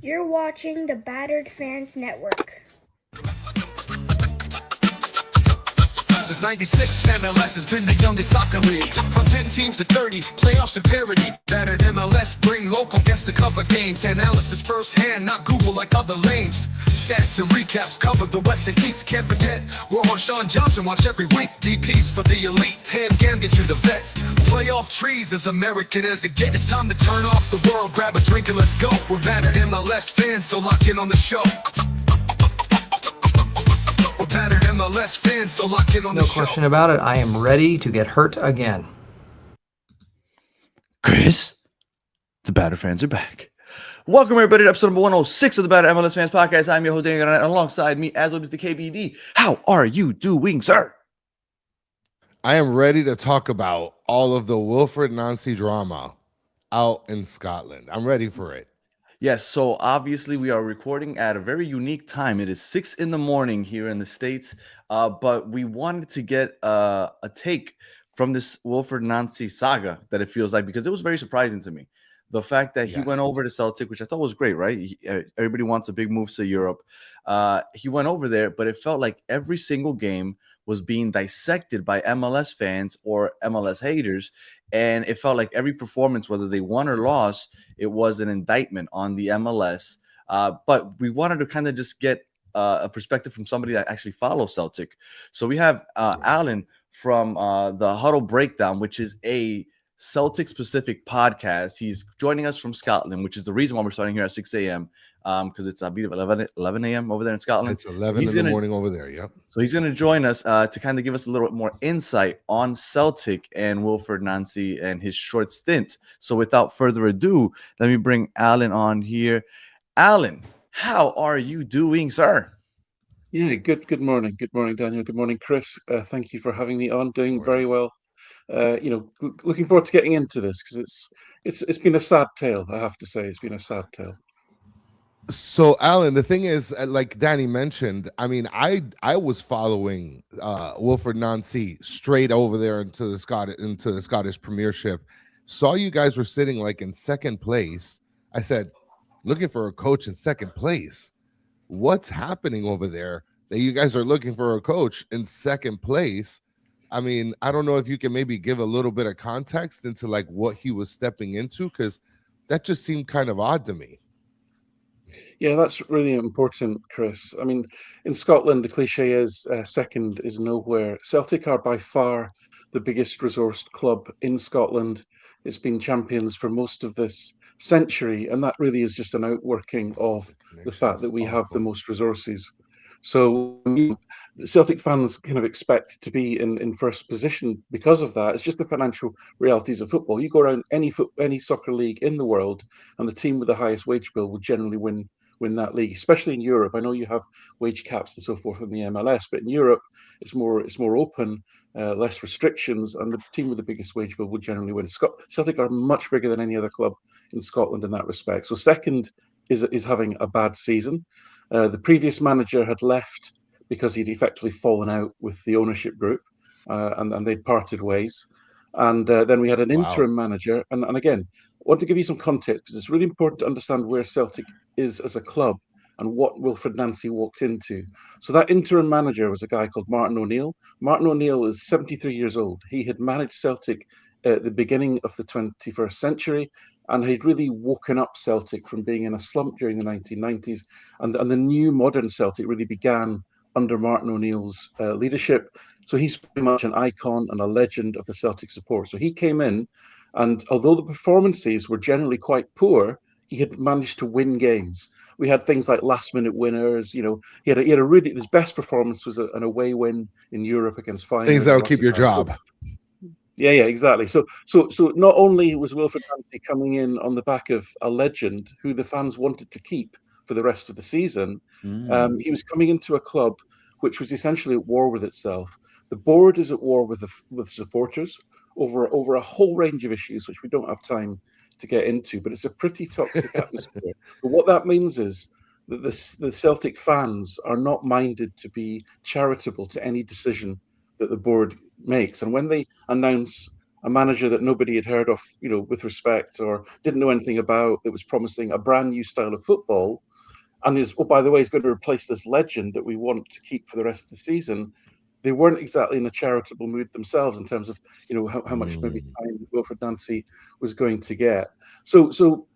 You're watching the Battered Fans Network. Since 96, MLS has been the youngest soccer league. From 10 teams to 30, playoffs and parity. Battered MLS bring local guests to cover games. Analysis firsthand, not Google like other lanes. Stats and recaps cover the West and East. Can't forget, we're on Sean Johnson, watch every week. DPs for the elite, 10 game get you the vets. Playoff trees as American as it gets. It's time to turn off the world, grab a drink and let's go. We're Battered MLS fans, so lock in on the show. Battered MLS fans, so lock in on No question about it. I am ready to get hurt again. Chris, the Battered fans are back. Welcome everybody to episode number 106 of the Battered MLS Fans Podcast. I'm your host, Daniel, and alongside me, as always, the KBD. How are you doing, sir? I am ready to talk about all of the Wilfried Nancy drama out in Scotland. I'm ready for it. Yes, so obviously we are recording at a very unique time. It is 6 a.m. here in the States, but we wanted to get a take from this Wilfried Nancy saga that it feels like, because it was very surprising to me. The fact that he went over to Celtic, which I thought was great, right? Everybody wants a big move to Europe. He went over there, but it felt like every single game was being dissected by MLS fans or MLS haters. And it felt like every performance, whether they won or lost, it was an indictment on the MLS. But we wanted to kind of just get a perspective from somebody that actually follows Celtic. So we have Alan from the Huddle Breakdown, which is a Celtic-specific podcast. He's joining us from Scotland, which is the reason why we're starting here at 6 a.m. Because it's, I believe, 11 a.m. over there in Scotland. It's 11 in the morning over there, yep. So he's going to join us to kind of give us a little bit more insight on Celtic and Wilfried Nancy and his short stint. So without further ado, let me bring Alan on here. Alan, how are you doing, sir? Yeah, good morning. Good morning, Daniel. Good morning, Chris. Thank you for having me on. Doing very well. Looking forward to getting into this because it's been a sad tale. I have to say, it's been a sad tale. So, Alan, the thing is, like Danny mentioned, I mean, I was following Wilfried Nancy straight over there into the Scottish Premiership. Saw you guys were sitting like in second place. I said, looking for a coach in second place. What's happening over there that you guys are looking for a coach in second place? I mean, I don't know if you can maybe give a little bit of context into like what he was stepping into, because that just seemed kind of odd to me. Yeah, that's really important, Chris. I mean, in Scotland, the cliche is second is nowhere. Celtic are by far the biggest resourced club in Scotland. It's been champions for most of this century, and that really is just an outworking of the fact that we have the most resources. So Celtic fans kind of expect to be in first position because of that. It's just the financial realities of football. You go around any soccer league in the world, and the team with the highest wage bill will generally win that league, especially in Europe. I know you have wage caps and so forth in the MLS, but in Europe it's more open, less restrictions, and the team with the biggest wage bill will generally win. Celtic are much bigger than any other club in Scotland in that respect. So second is having a bad season. The previous manager had left because he'd effectively fallen out with the ownership group, and they'd parted ways. And then we had an interim manager. And again, I want to give you some context because it's really important to understand where Celtic is as a club and what Wilfried Nancy walked into. So that interim manager was a guy called Martin O'Neill. Martin O'Neill is 73 years old. He had managed Celtic at the beginning of the 21st century, and he'd really woken up Celtic from being in a slump during the 1990s. And the new modern Celtic really began under Martin O'Neill's leadership. So he's very much an icon and a legend of the Celtic support. So he came in, and although the performances were generally quite poor, he had managed to win games. We had things like last-minute winners. You know, he had a really, his best performance was an away win in Europe against Feyenoord. Things that'll keep your job. Yeah, exactly. So not only was Wilfried Nancy coming in on the back of a legend who the fans wanted to keep for the rest of the season, he was coming into a club which was essentially at war with itself. The board is at war with supporters over a whole range of issues, which we don't have time to get into, but it's a pretty toxic atmosphere. But what that means is that the Celtic fans are not minded to be charitable to any decision that the board makes. And when they announce a manager that nobody had heard of, with respect, or didn't know anything about, that was promising a brand new style of football, and by the way, he's going to replace this legend that we want to keep for the rest of the season. They weren't exactly in a charitable mood themselves in terms of, how much maybe time Wilfried Nancy was going to get. So,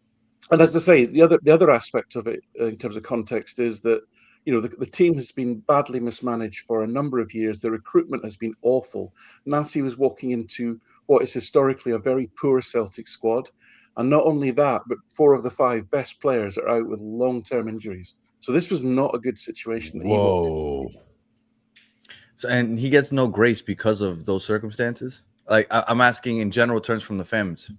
and as I say, the other aspect of it in terms of context is that the team has been badly mismanaged for a number of years. The recruitment has been awful. Nancy was walking into what is historically a very poor Celtic squad. And not only that, but 4 of the 5 best players are out with long-term injuries. So this was not a good situation that he walked into. So, and he gets no grace because of those circumstances? Like, I'm asking in general terms from the fans.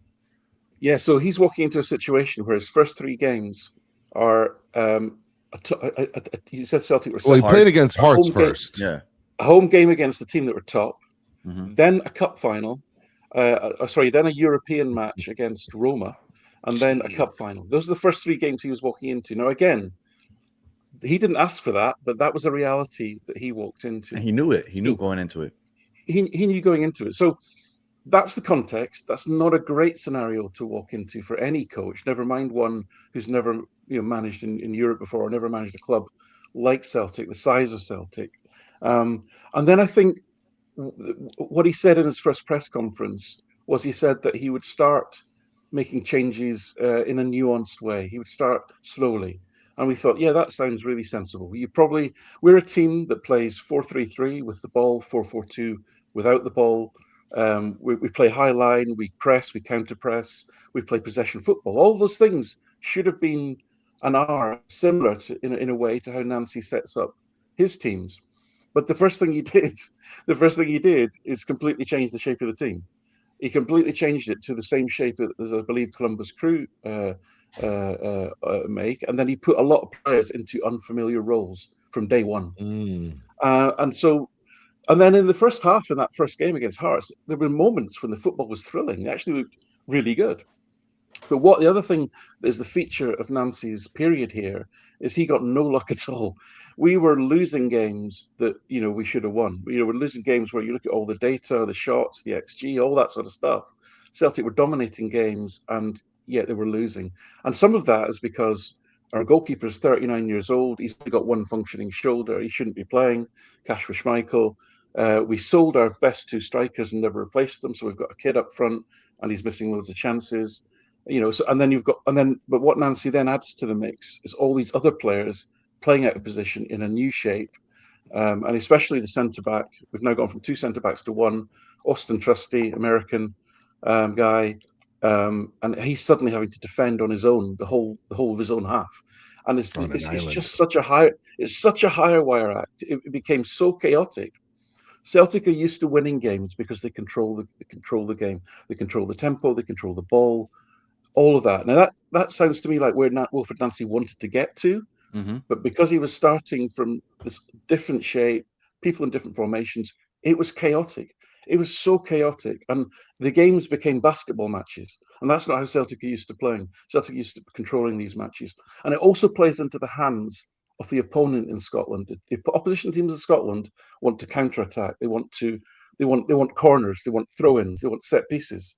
Yeah, so he's walking into a situation where his first 3 games are you said Celtic were Well, he played against Hearts first. Yeah. A home game against the team that were top, then a cup final, then a European match against Roma, and then a cup final. Those are the first 3 games he was walking into. Now, again, he didn't ask for that, but that was a reality that he walked into. And he knew it. He knew going into it. He knew going into it. So that's the context. That's not a great scenario to walk into for any coach, never mind one who's never managed in Europe before, or never managed a club like Celtic, the size of Celtic. And then I think what he said in his first press conference was he said that he would start making changes in a nuanced way. He would start slowly. And we thought, yeah, that sounds really sensible. We're a team that plays 4-3-3 with the ball, 4-4-2 without the ball. We play high line, we press, we counter press, we play possession football. All those things should have been and are similar in a way to how Nancy sets up his teams. But the first thing he did is completely change the shape of the team. He completely changed it to the same shape as I believe Columbus Crew make, and then he put a lot of players into unfamiliar roles from day one. And then in the first half, in that first game against Hearts, there were moments when the football was thrilling. It actually looked really good. But the other thing that is the feature of Nancy's period here is he got no luck at all. We were losing games that, we should have won. We're losing games where you look at all the data, the shots, the XG, all that sort of stuff. Celtic were dominating games, and yet they were losing. And some of that is because our goalkeeper is 39 years old. He's only got one functioning shoulder. He shouldn't be playing. Kasper Schmeichel. We sold our best 2 strikers and never replaced them. So we've got a kid up front, and he's missing loads of chances. But what Nancy then adds to the mix is all these other players playing out of position in a new shape, and especially the centre back. We've now gone from 2 centre backs to 1. Austin Trusty, American guy, and he's suddenly having to defend on his own the whole of his own half, and it's just such a higher wire act. It became so chaotic. Celtic are used to winning games because they control the game, they control the tempo, they control the ball. All of that. Now that sounds to me like where Wilfried Nancy wanted to get to, but because he was starting from this different shape, people in different formations, it was chaotic. It was so chaotic, and the games became basketball matches, and that's not how Celtic are used to playing. Celtic are used to controlling these matches, and it also plays into the hands of the opponent in Scotland. The opposition teams in Scotland want to counter-attack. They want corners. They want throw-ins. They want set pieces.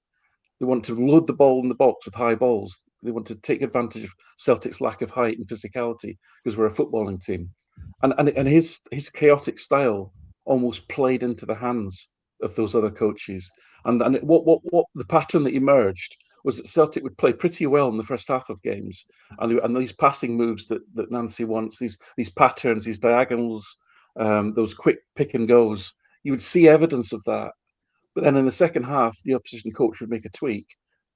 They want to load the ball in the box with high balls. They want to take advantage of Celtic's lack of height and physicality because we're a footballing team. And his chaotic style almost played into the hands of those other coaches. And what the pattern that emerged was that Celtic would play pretty well in the first half of games, and these passing moves that Nancy wants, these patterns, these diagonals, those quick pick and goes, you would see evidence of that. But then in the second half, the opposition coach would make a tweak,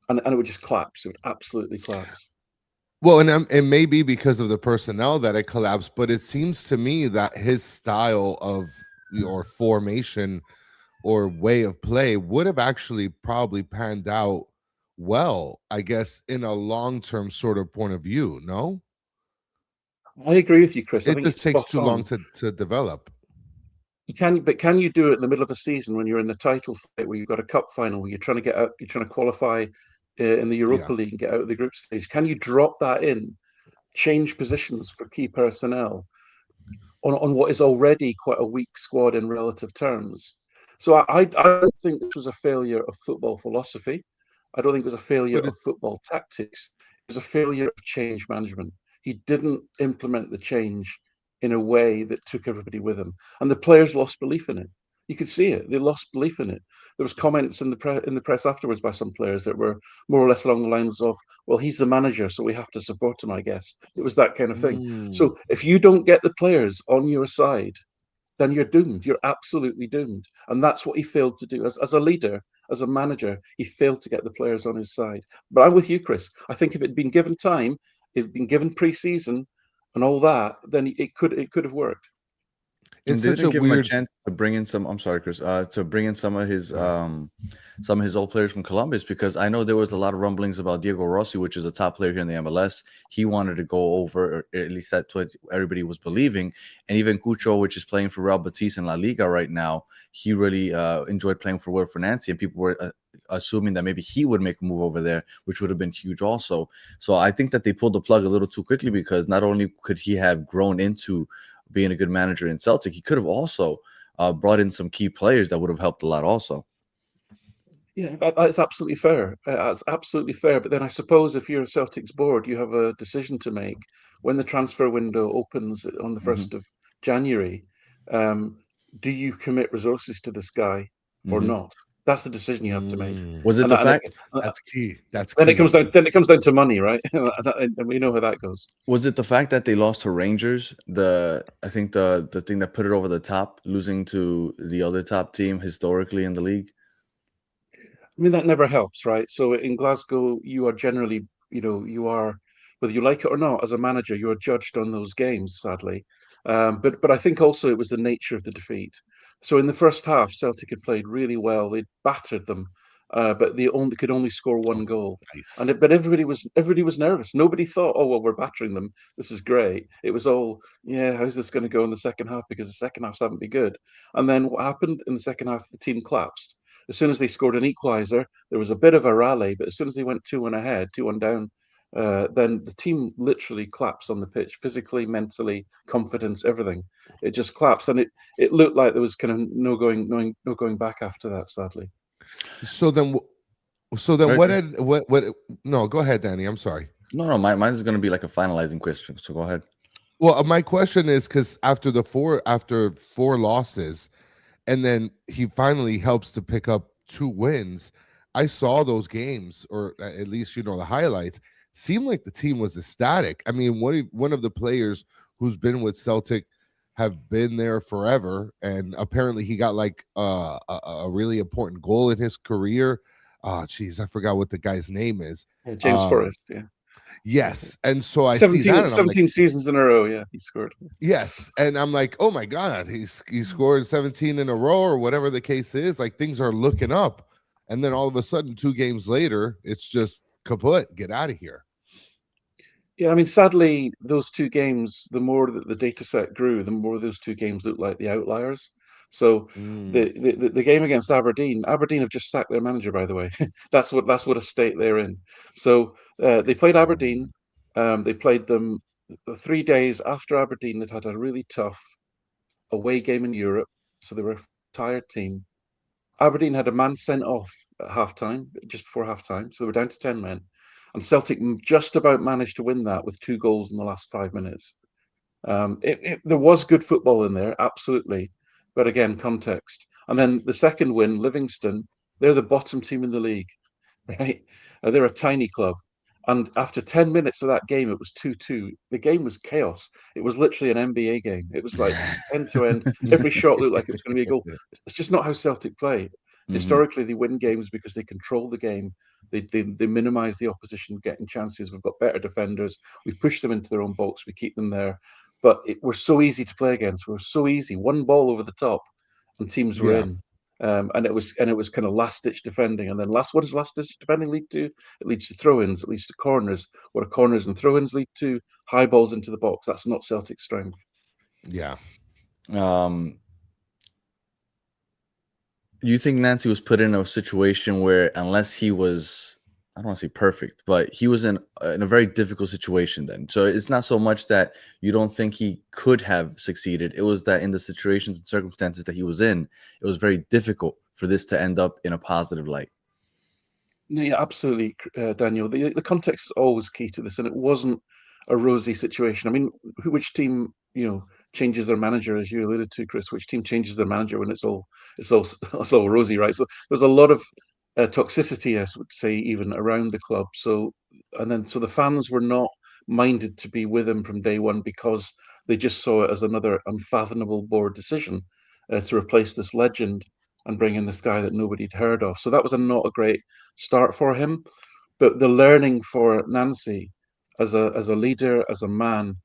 and it would just collapse. It would absolutely collapse. Well, and it may be because of the personnel that it collapsed, but it seems to me that his style of or formation or way of play would have actually probably panned out well, I guess, in a long-term sort of point of view. No, I agree with you, Chris. It just takes too long to develop. Can you do it in the middle of a season when you're in the title fight, where you've got a cup final, where you're trying to get out, you're trying to qualify in the Europa League and get out of the group stage? Can you drop that in, change positions for key personnel on what is already quite a weak squad in relative terms? So I don't think this was a failure of football philosophy. I don't think it was a failure But of football tactics. It was a failure of change management. He didn't implement the change in a way that took everybody with him, and the players lost belief in it. You could see it; they lost belief in it. There was comments in the press afterwards by some players that were more or less along the lines of, "Well, he's the manager, so we have to support him, I guess." It was that kind of thing. Mm. So if you don't get the players on your side, then you're doomed. You're absolutely doomed. And that's what he failed to do. As a leader, as a manager, he failed to get the players on his side. But I'm with you, Chris. I think if it had been given time, it had been given pre-season and all that, then it could have worked. And It's they such a didn't give him a weird. chance to bring in some. I'm sorry, Chris. To bring in some of his old players from Columbus, because I know there was a lot of rumblings about Diego Rossi, which is a top player here in the MLS. He wanted to go over, or at least that's what everybody was believing. And even Cucho, which is playing for Real Betis in La Liga right now, he really enjoyed playing for Wilfried Nancy, and people were assuming that maybe he would make a move over there, which would have been huge also. So I think that they pulled the plug a little too quickly, because not only could he have grown into being a good manager in Celtic, he could have also brought in some key players that would have helped a lot also. Yeah, that's absolutely fair. That's absolutely fair. But then I suppose if you're a Celtics board, you have a decision to make when the transfer window opens on the 1st of January. Do you commit resources to this guy or not? That's the decision you have to make. Was it And the that- fact? That's key. That's Then key. it comes down to money, right? And we know how that goes. Was it the fact that they lost to Rangers? I think the thing that put it over the top, losing to the other top team historically in the league. I mean, that never helps, right? So in Glasgow, you are generally, you are, whether you like it or not, as a manager, you are judged on those games, sadly. But I think also it was the nature of the defeat. So in the first half, Celtic had played really well. They'd battered them, but they could only score one goal. Nice. But everybody was nervous. Nobody thought, oh well, we're battering them. This is great. It was all, yeah, how's this going to go in the second half? Because the second halves haven't been good. And then what happened in the second half? The team collapsed. As soon as they scored an equaliser, there was a bit of a rally, but as soon as they went 2-1 ahead, 2-1 down, then the team literally collapsed on the pitch, physically, mentally, confidence, everything. It just collapsed, and it looked like there was kind of no going back after that. Sadly. So then what? No, go ahead, Danny. I'm sorry. No, mine is going to be like a finalizing question. So go ahead. Well, my question is because after four losses, and then he finally helps to pick up 2 wins. I saw those games, or at least the highlights. Seemed like the team was ecstatic. I mean, one of the players who's been with Celtic have been there forever, and apparently he got like a really important goal in his career. Geez, I forgot what the guy's name is. Yeah, James Forrest, yeah. Yes, and so I 17, see that, and 17 seasons in a row, yeah, he scored. Yes, and I'm like, oh my god, he scored 17 in a row or whatever the case is. Like things are looking up, and then all of a sudden, 2 games later, it's just kaput. Get out of here. Yeah, I mean, sadly, those 2 games, the more that the data set grew, the more those 2 games looked like the outliers. So the game against Aberdeen have just sacked their manager, by the way. that's what a state they're in. So they played Aberdeen. They played them 3 days after Aberdeen had had a really tough away game in Europe. So they were a tired team. Aberdeen had a man sent off at halftime, just before halftime. So they were down to 10 men. And Celtic just about managed to win that with 2 goals in the last 5 minutes. There was good football in there, absolutely. But again, context. And then the second win, Livingston, they're the bottom team in the league, right? They're a tiny club. And after 10 minutes of that game, it was 2-2. The game was chaos. It was literally an NBA game. It was like end to end. Every shot looked like it was going to be a goal. It's just not how Celtic play. Historically, they win games because they control the game. They minimize the opposition getting chances. We've got better defenders. We push them into their own box. We keep them there. But we're so easy to play against. We're so easy. One ball over the top, and teams were in. And it was kind of last-ditch defending. And then what does last-ditch defending lead to? It leads to throw-ins. It leads to corners. What do corners and throw-ins lead to? High balls into the box. That's not Celtic strength. Yeah. You think Nancy was put in a situation where, unless he was I don't want to say perfect, but he was in a very difficult situation then. So it's not so much that you don't think he could have succeeded. It was that in the situations and circumstances that he was in, it was very difficult for this to end up in a positive light. No, yeah, absolutely, Daniel. The context is always key to this, and it wasn't a rosy situation. I mean, which team, changes their manager, as you alluded to, Chris? Which team changes their manager when it's all it's all rosy, right? So there's a lot of toxicity, I would say, even around the club. So the fans were not minded to be with him from day one because they just saw it as another unfathomable board decision to replace this legend and bring in this guy that nobody'd heard of. So that was not a great start for him. But the learning for Nancy as a leader, as a man,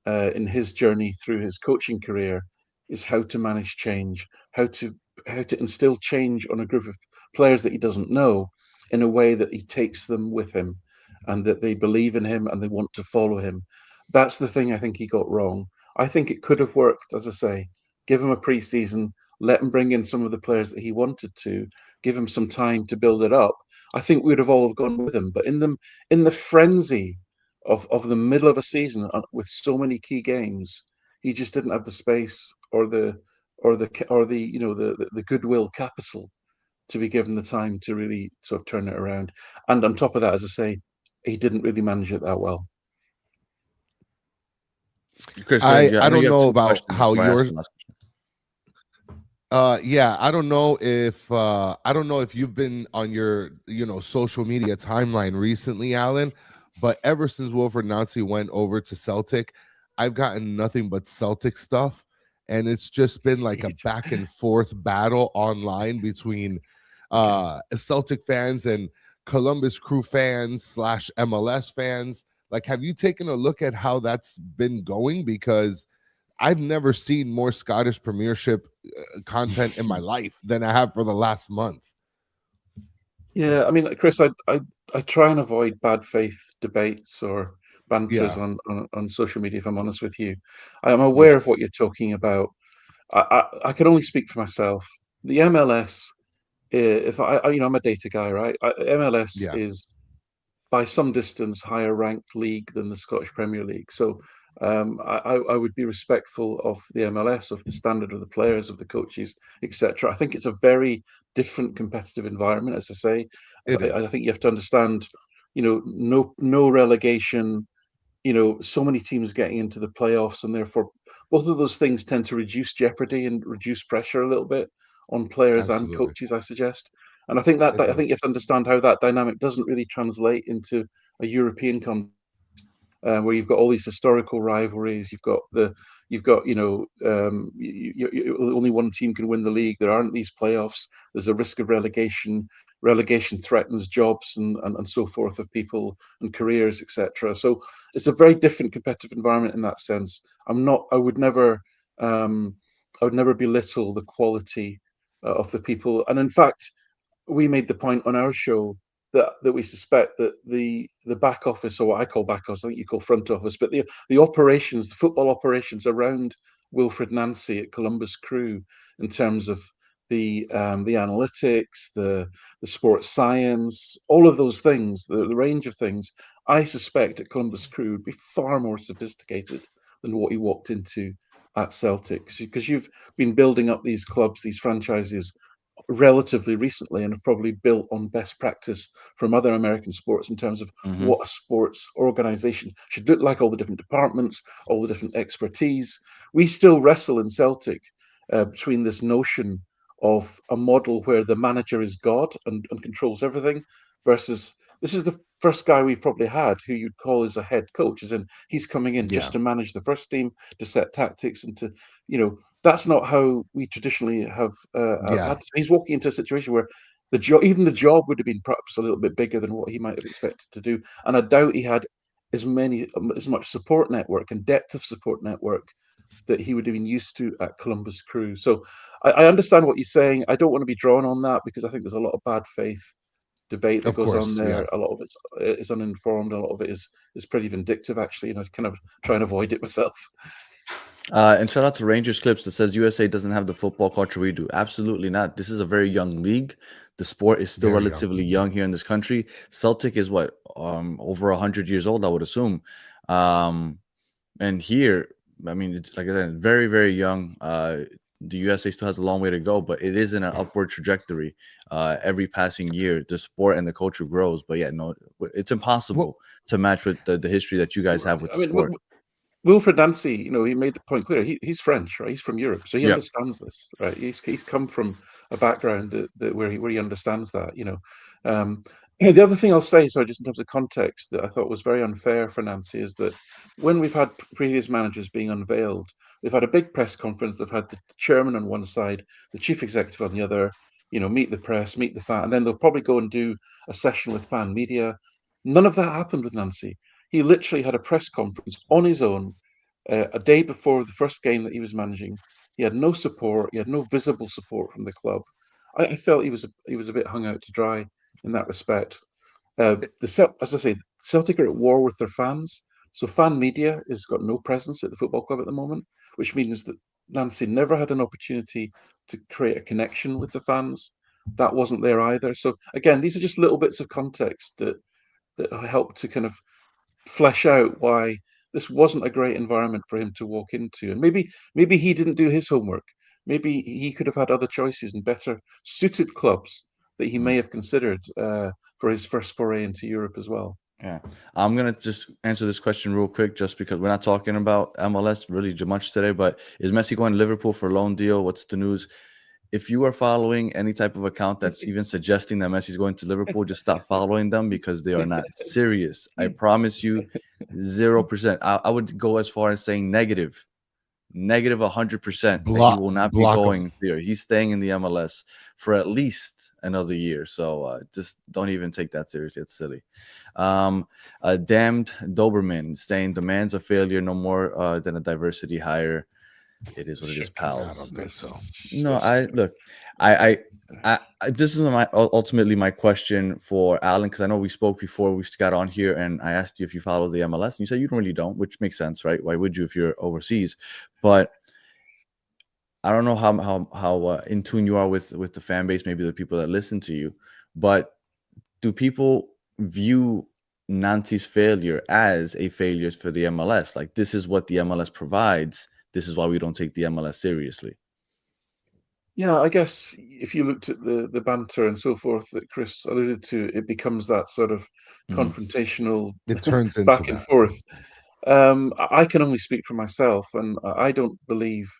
in his journey through his coaching career, is how to manage change, how to instill change on a group of players that he doesn't know in a way that he takes them with him, and that they believe in him and they want to follow him. That's the thing I think he got wrong. I think it could have worked, as I say, give him a pre-season, let him bring in some of the players that he wanted to, give him some time to build it up. I think we would have all gone with him. But in the frenzy of the middle of a season with so many key games, he just didn't have the space or the goodwill capital to be given the time to really sort of turn it around. And on top of that, as I say, he didn't really manage it that well. Chris, I know don't you have know two about questions how before I ask yours. the last question. Yeah, I don't know if you've been on your social media timeline recently, Alan, but ever since Wilfried Nancy went over to Celtic, I've gotten nothing but Celtic stuff, and it's just been like a back and forth battle online between Celtic fans and Columbus Crew fans / MLS fans. Like, have you taken a look at how that's been going? Because I've never seen more Scottish Premiership content in my life than I have for the last month. Yeah, I mean, Chris, I try and avoid bad faith debates or banters Yeah. on social media. If I'm honest with you, I am aware of Yes. what you're talking about. I can only speak for myself. The MLS, if I'm a data guy, right? MLS Yeah. is by some distance higher ranked league than the Scottish Premier League. So I would be respectful of the MLS, of the standard of the players, of the coaches, etc. I think it's a very different competitive environment, as I say. It I is. think you have to understand, no relegation, so many teams getting into the playoffs, and therefore both of those things tend to reduce jeopardy and reduce pressure a little bit on players and Absolutely. coaches, I suggest. And I think that It I does. think you have to understand how that dynamic doesn't really translate into a European context, where you've got all these historical rivalries. Only one team can win the league. There aren't these playoffs. There's a risk of relegation. Relegation threatens jobs and so forth of people and careers, etc. So it's a very different competitive environment in that sense. I would never belittle the quality of the people. And in fact, we made the point on our show that we suspect that the back office, or what I call back office, I think you call front office, but the operations, the football operations around Wilfried Nancy at Columbus Crew, in terms of the analytics, the sports science, all of those things, the range of things, I suspect at Columbus Crew would be far more sophisticated than what he walked into at Celtic, because you've been building up these clubs, these franchises, relatively recently, and have probably built on best practice from other American sports in terms of Mm-hmm. what a sports organization should look like, all the different departments, all the different expertise. We still wrestle in Celtic between this notion of a model where the manager is God and controls everything, versus this is the first guy we've probably had who you'd call as a head coach, as in he's coming in just Yeah. to manage the first team, to set tactics, and to, that's not how we traditionally have Yeah. had. He's walking into a situation where even the job would have been perhaps a little bit bigger than what he might have expected to do, and I doubt he had as much support network and depth of support network that he would have been used to at Columbus Crew. So I understand what you're saying. I don't want to be drawn on that, because I think there's a lot of bad faith debate that Of goes on course. there. Yeah. A lot of it is uninformed. A lot of it is pretty vindictive, actually. I kind of try and avoid it myself. And shout out to Rangers Clips that says USA doesn't have the football culture we do. Absolutely not. This is a very young league. The sport is still Very young. relatively young here in this country. Celtic is what, over 100 years old, I would assume. Um, and here, I mean, it's like I said, very, very young. The USA still has a long way to go, but it is in an upward trajectory. Every passing year, the sport and the culture grows. But yeah, no, it's impossible to match with the history that you guys have with I the mean, sport. Wilfried Nancy, he made the point clear. He's French, right? He's from Europe, so he Yeah. understands this, right? He's come from a background where he understands that, the other thing I'll say, so just in terms of context, that I thought was very unfair for Nancy is that when we've had previous managers being unveiled, they've had a big press conference. They've had the chairman on one side, the chief executive on the other. Meet the press, meet the fan, and then they'll probably go and do a session with fan media. None of that happened with Nancy. He literally had a press conference on his own a day before the first game that he was managing. He had no support. He had no visible support from the club. I felt he was a bit hung out to dry in that respect. As I say, Celtic are at war with their fans, so fan media has got no presence at the football club at the moment, which means that Nancy never had an opportunity to create a connection with the fans. That wasn't there either. So again, these are just little bits of context that help to kind of flesh out why this wasn't a great environment for him to walk into. And maybe he didn't do his homework. Maybe he could have had other choices and better suited clubs that he may have considered for his first foray into Europe as well. Yeah, I'm gonna just answer this question real quick, just because we're not talking about MLS really much today. But is Messi going to Liverpool for a loan deal? What's the news? If you are following any type of account that's even suggesting that Messi's going to Liverpool, just stop following them because they are not serious. I promise you, 0%. I would go as far as saying negative 100% that he will not be Block 'em. going there. He's staying in the MLS for at least another year. So just don't even take that seriously. It's silly. Damned Doberman saying demands a failure no more than a diversity hire. It is what it is, I pals. don't think so. No, I this is ultimately my question for Alan, because I know we spoke before we got on here, and I asked you if you follow the MLS, and you said you really don't, which makes sense, right? Why would you if you're overseas? But I don't know how in tune you are with the fan base, maybe the people that listen to you, but do people view Nancy's failure as a failure for the MLS? Like, this is what the MLS provides. This is why we don't take the MLS seriously. Yeah, I guess if you looked at the banter and so forth that Chris alluded to, it becomes that sort of confrontational It turns into back and that. forth. I can only speak for myself, and I don't believe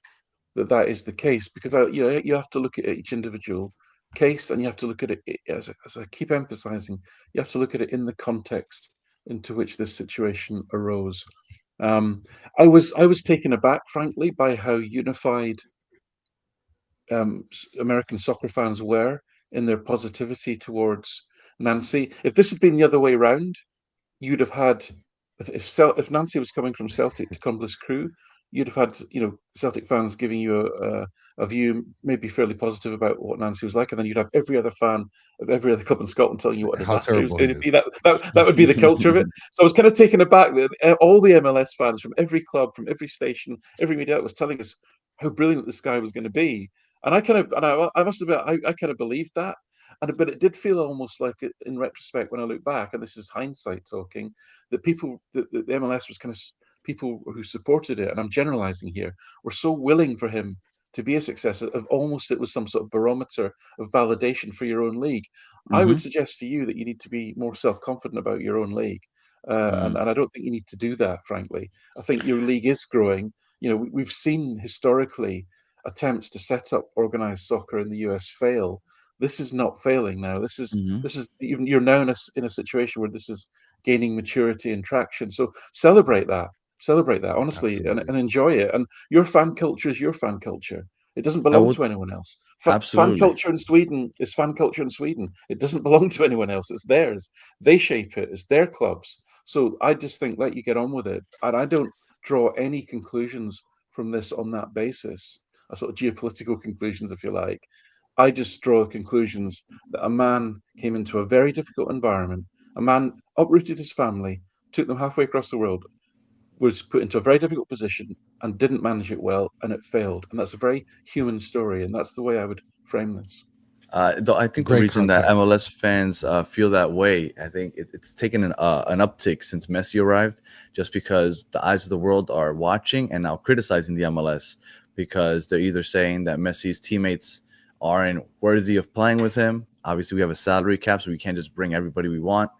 that is the case, because you have to look at each individual case, and you have to look at it, as I keep emphasizing, you have to look at it in the context into which this situation arose. I was taken aback, frankly, by how unified American soccer fans were in their positivity towards Nancy. If this had been the other way around, you'd have had, if Nancy was coming from Celtic to Cumberland's Crew, you'd have had Celtic fans giving you a view maybe fairly positive about what Nancy was like, and then you'd have every other fan of every other club in Scotland telling you what a How disaster it was terrible going he to is. be. That would be the culture of it. So I was kind of taken aback that all the MLS fans from every club, from every station, every media was telling us how brilliant this guy was going to be, and I must admit I kind of believed that. But it did feel almost like, in retrospect, when I look back, and this is hindsight talking, that the MLS was kind of people who supported it, and I'm generalizing here, were so willing for him to be a success, of almost it was some sort of barometer of validation for your own league. I would suggest to you that you need to be more self-confident about your own league. And I don't think you need to do that, frankly. I think your league is growing. We've seen historically attempts to set up organized soccer in the US fail. This is not failing now. This is you're now in a situation where this is gaining maturity and traction. So celebrate that honestly, and enjoy it. And your fan culture is your fan culture. It doesn't I belong would to anyone else. Fan absolutely. culture in Sweden is fan culture in Sweden. It doesn't belong to anyone else. It's theirs. They shape it. It's their clubs. So I just think, let you get on with it. And I don't draw any conclusions from this on that basis, a sort of geopolitical conclusions, if you like. I just draw conclusions that a man came into a very difficult environment. A man uprooted his family, took them halfway across the world, was put into a very difficult position and didn't manage it well, and it failed. And that's a very human story, and that's the way I would frame this. Though I think the Great reason that concept. MLS fans feel that way, I think it's taken an uptick since Messi arrived, just because the eyes of the world are watching and now criticizing the MLS because they're either saying that Messi's teammates aren't worthy of playing with him. Obviously, we have a salary cap, so we can't just bring everybody we want.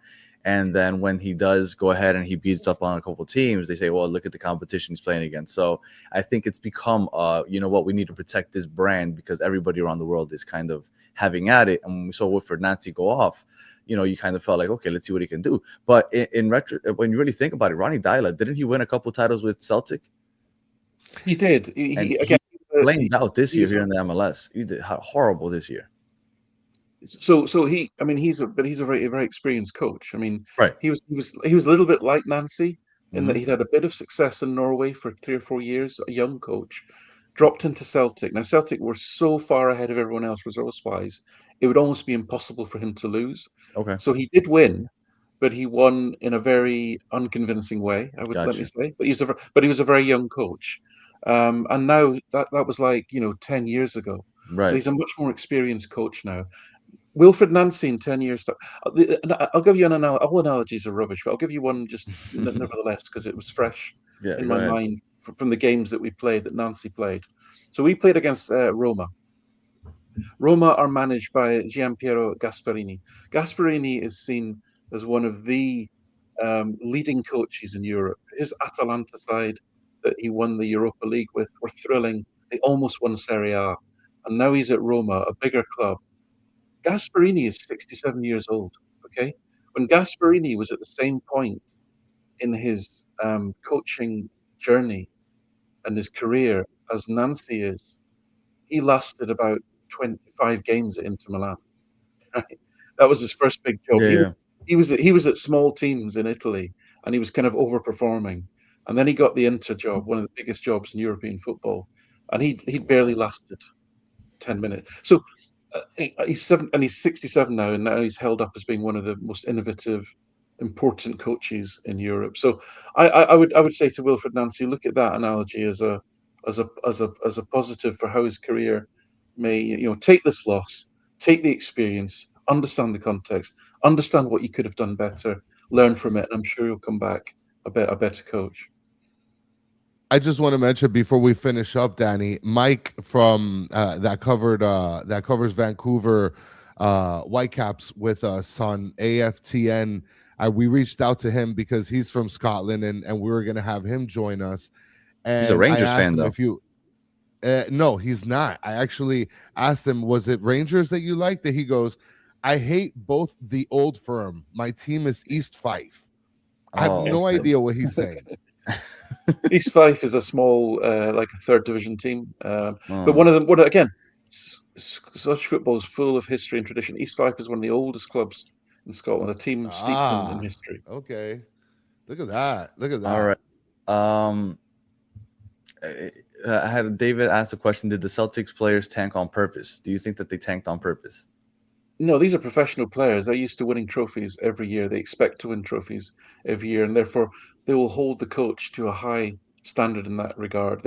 And then when he does go ahead and he beats up on a couple teams, they say, well, look at the competition he's playing against. So I think it's become, you know what, we need to protect this brand because everybody around the world is kind of having at it. And when we saw Wilfried Nancy go off, you know, you kind of felt like, okay, let's see what he can do. But in retro, when you really think about it, Ronnie Dyla, didn't he win a couple titles with Celtic? He did. He Again, flamed out this he year was here in the MLS. He did horrible this year. So he's a very experienced coach. I mean, Right. he was a little bit like Nancy in that Mhm. he'd had a bit of success in Norway for 3 or 4 years, a young coach, dropped into Celtic. Now Celtic were so far ahead of everyone else resource-wise, it would almost be impossible for him to lose. Okay. So he did win, but he won in a very unconvincing way, I would let me Gotcha. say. But he was a very young coach. And now that was like, 10 years ago. So Right. he's a much more experienced coach now. Wilfried Nancy in 10 years. I'll give you an analogy. All analogies are rubbish, but I'll give you one just nevertheless because it was fresh Yeah. in Go my ahead. mind from the games that we played, that Nancy played. So we played against Roma. Roma are managed by Gianpiero Gasparini. Gasparini is seen as one of the leading coaches in Europe. His Atalanta side that he won the Europa League with were thrilling. They almost won Serie A. And now he's at Roma, a bigger club. Gasparini is 67 years old, okay? When Gasparini was at the same point in his coaching journey and his career as Nancy is, he lasted about 25 games at Inter Milan. Right? That was his first big job. Yeah. Yeah. He was at small teams in Italy, and he was kind of overperforming. And then he got the Inter job, one of the biggest jobs in European football, and he barely lasted 10 minutes. So he's 67 now, and now he's held up as being one of the most innovative, important coaches in Europe. So I would say to Wilfried Nancy, look at that analogy as a positive for how his career may take this loss, take the experience, understand the context, understand what you could have done better, learn from it, and I'm sure you'll come back a better coach. I just want to mention before we finish up, Danny, Mike from that covers Vancouver Whitecaps with us on AFTN. We reached out to him because he's from Scotland, and we were going to have him join us. And He's a Rangers I asked fan, him though. if you. No, he's not. I actually asked him, was it Rangers that you liked? That he goes, I hate both the old firm. My team is East Fife. I have Oh, no okay. idea what he's saying. East Fife is a small, like a third division team, Oh. but one of them. Again, Scottish football is full of history and tradition. East Fife is one of the oldest clubs in Scotland, a team steeped in history. Okay, look at that. Look at that. All right. I had David ask the question: did the Celtics players tank on purpose? Do you think that they tanked on purpose? No, these are professional players. They're used to winning trophies every year. They expect to win trophies every year, and therefore they will hold the coach to a high standard in that regard.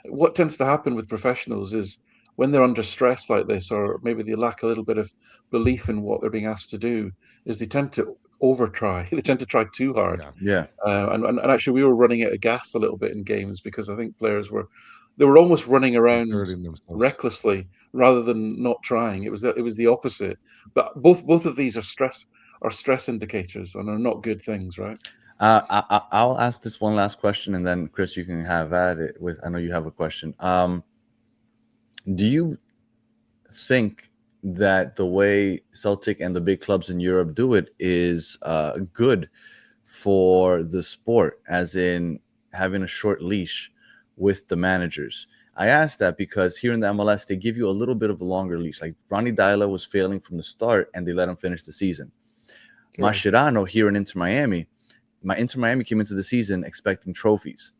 What tends to happen with professionals is when they're under stress like this, or maybe they lack a little bit of belief in what they're being asked to do, is they tend to over-try. They tend to try too hard. Yeah. And actually, we were running out of gas a little bit in games because I think players were almost running around Exerting themselves. recklessly rather than not trying. It was the opposite. But both of these are stress indicators and are not good things, right? I'll ask this one last question, and then Chris, you can have at it with. I know you have a question. Do you think that the way Celtic and the big clubs in Europe do it is good for the sport, as in having a short leash with the managers? I asked that because here in the MLS, they give you a little bit of a longer leash. Like Ronnie Dyla was failing from the start, and they let him finish the season. Yeah. Mascherano here in Inter Miami came into the season expecting trophies.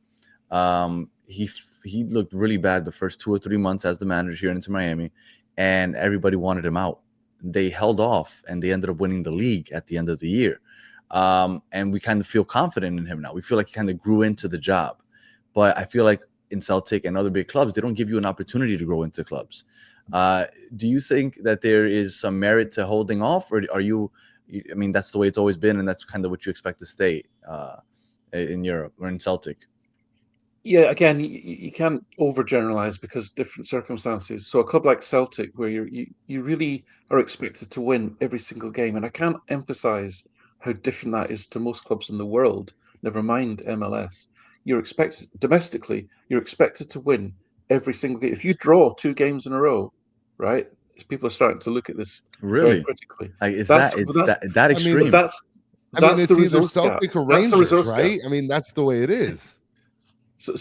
He looked really bad the first 2 or 3 months as the manager here in Inter Miami, and everybody wanted him out. They held off, and they ended up winning the league at the end of the year. and we kind of feel confident in him now. We feel like he kind of grew into the job. But I feel like in Celtic and other big clubs, they don't give you an opportunity to grow into clubs. Do you think that there is some merit to holding off, or are you? I mean, that's the way it's always been, and that's kind of what you expect to stay in Europe or in Celtic. Yeah, again, you can't overgeneralize because different circumstances. So a club like Celtic, where you really are expected to win every single game, and I can't emphasize how different that is to most clubs in the world. Never mind MLS. You're expected domestically. You're expected to win every single game. If you draw 2 games in a row, right? People are starting to look at this very Really? critically. Like, is That's that it's that's that I mean, extreme? that's I mean, the it's either resource gap. Celtic or That's the Rangers, resource gap. right? I mean, that's the way it is. So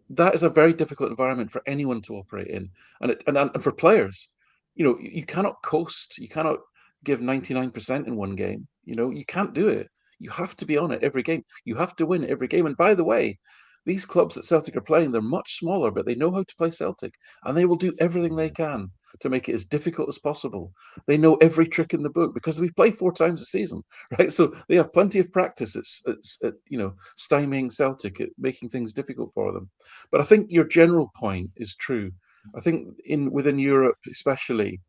that is a very difficult environment for anyone to operate in, and for players, you cannot coast, you cannot give 99% in one game. You can't do it. You have to be on it every game. You have to win every game. And by the way, these clubs that Celtic are playing, they're much smaller, but they know how to play Celtic, and they will do everything they can to make it as difficult as possible. They know every trick in the book because we play 4 times a season, right? So they have plenty of practice at stymieing Celtic, at making things difficult for them. But I think your general point is true. I think within Europe, especially,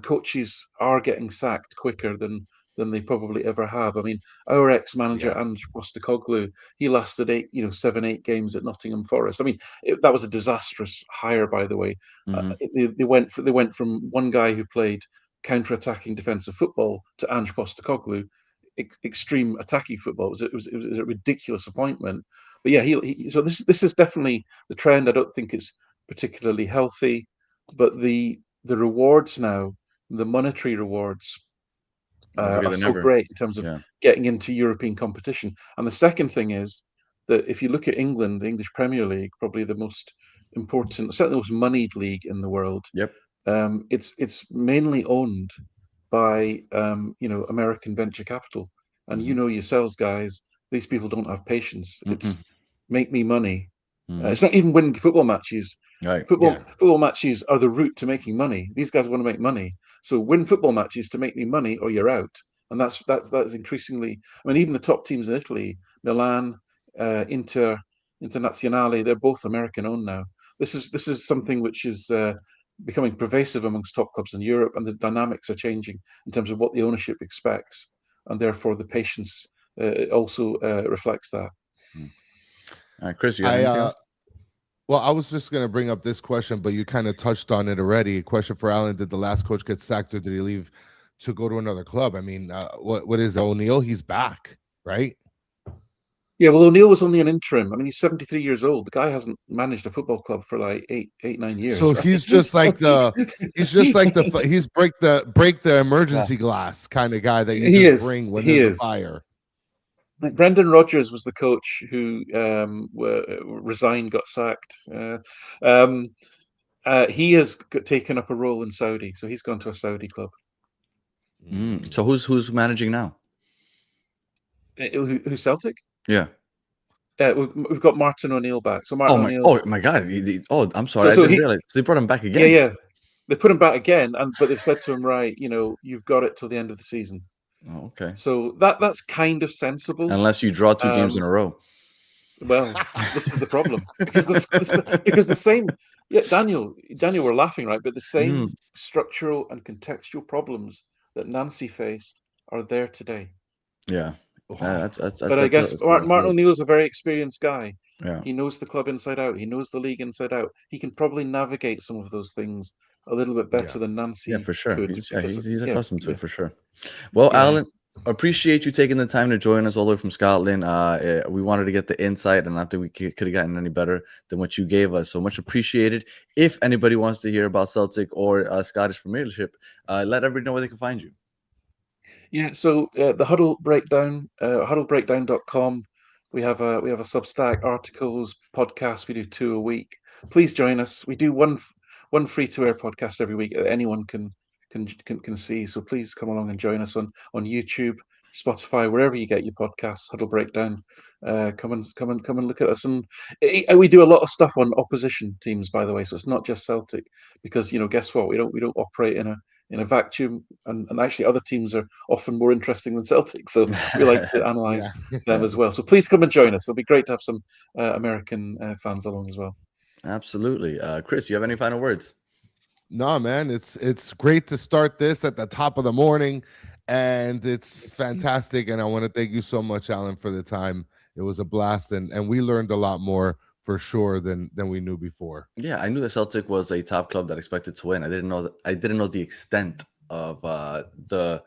coaches are getting sacked quicker than they probably ever have. I mean, our ex-manager Ange Postecoglou, he lasted 7, 8 games at Nottingham Forest. I mean, that was a disastrous hire, by the way. They went from one guy who played counter-attacking defensive football to Ange Postecoglou, extreme attacking football. It was a ridiculous appointment. But yeah, so this is definitely the trend. I don't think it's particularly healthy, but the rewards now, the monetary rewards, are so great in terms of getting into European competition. And the second thing is that if you look at England, the English Premier League, probably the most important, certainly the most moneyed league in the world. Yep. It's mainly owned by American venture capital, and yourselves, guys, these people don't have patience. It's make me money. It's not even winning football matches. Right. Football matches are the route to making money. These guys want to make money, so win football matches to make me money, or you're out. And that's increasingly. I mean, even the top teams in Italy, Milan, Internazionale, they're both American owned now. This is something which is becoming pervasive amongst top clubs in Europe, and the dynamics are changing in terms of what the ownership expects, and therefore the patience also reflects that. All right, Chris, you got anything else? Well, I was just going to bring up this question, but you kind of touched on it already. A question for Alan: did the last coach get sacked, or did he leave to go to another club? I mean, what is O'Neill? He's back, right? Yeah, well, O'Neill was only an interim. I mean, he's 73 years old. The guy hasn't managed a football club for like 9 years. So right? he's just like he's break the emergency glass kind of guy that you bring when there's a fire. Brendan Rodgers was the coach who resigned, got sacked. He has taken up a role in Saudi, so he's gone to a Saudi club. So who's managing now? Who's Celtic? Yeah. We've got Martin O'Neill back. So Martin O'Neill. Oh my God! I'm sorry, I didn't realize they brought him back again. Yeah, they put him back again, but they've said to him, right, you've got it till the end of the season. Oh, okay. So that's kind of sensible, unless you draw 2 games in a row. Well, this is the problem because the same. Yeah, Daniel, we're laughing, right? But the same structural and contextual problems that Nancy faced are there today. Yeah. But I guess Martin O'Neill is a very experienced guy. Yeah. He knows the club inside out. He knows the league inside out. He can probably navigate some of those things a little bit better than Nancy. Yeah, for sure. Could, he's accustomed to it for sure. Well, Alan, appreciate you taking the time to join us all the way from Scotland. We wanted to get the insight, and I think we could have gotten any better than what you gave us. So much appreciated. If anybody wants to hear about Celtic or Scottish Premiership, let everybody know where they can find you. Yeah, so the Huddle Breakdown, huddlebreakdown.com. We have a Substack, articles, podcast. We do 2 a week. Please join us. We do one free-to-air podcast every week that anyone can see. So please come along and join us on YouTube, Spotify, wherever you get your podcasts. Huddle Breakdown. Come and look at us. And we do a lot of stuff on opposition teams, by the way. So it's not just Celtic, because guess what? We don't operate in in a vacuum, and actually other teams are often more interesting than Celtic. So we like to analyse them as well. So please come and join us. It'll be great to have some American fans along as well. Absolutely. Chris, you have any final words? No, man, it's great to start this at the top of the morning, and it's fantastic. And I want to thank you so much, Alan, for the time. It was a blast, and we learned a lot more for sure than we knew before. Yeah, I knew that Celtic was a top club that expected to win. I didn't know the extent of the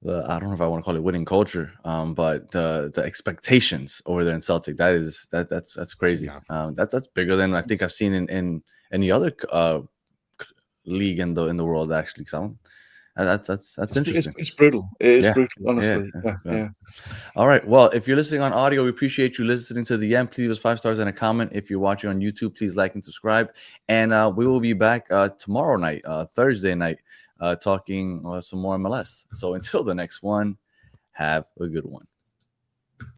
I don't know if I want to call it winning culture, but the expectations over there in Celtic, that's crazy. Yeah. That's bigger than I think I've seen in any other league in the world, actually. So that's interesting. It's brutal. It is brutal, honestly. Yeah. All right. Well, if you're listening on audio, we appreciate you listening to the end. Please leave us 5 stars and a comment. If you're watching on YouTube, please like and subscribe. And we will be back tomorrow night, Thursday night, talking some more MLS. So until the next one, have a good one.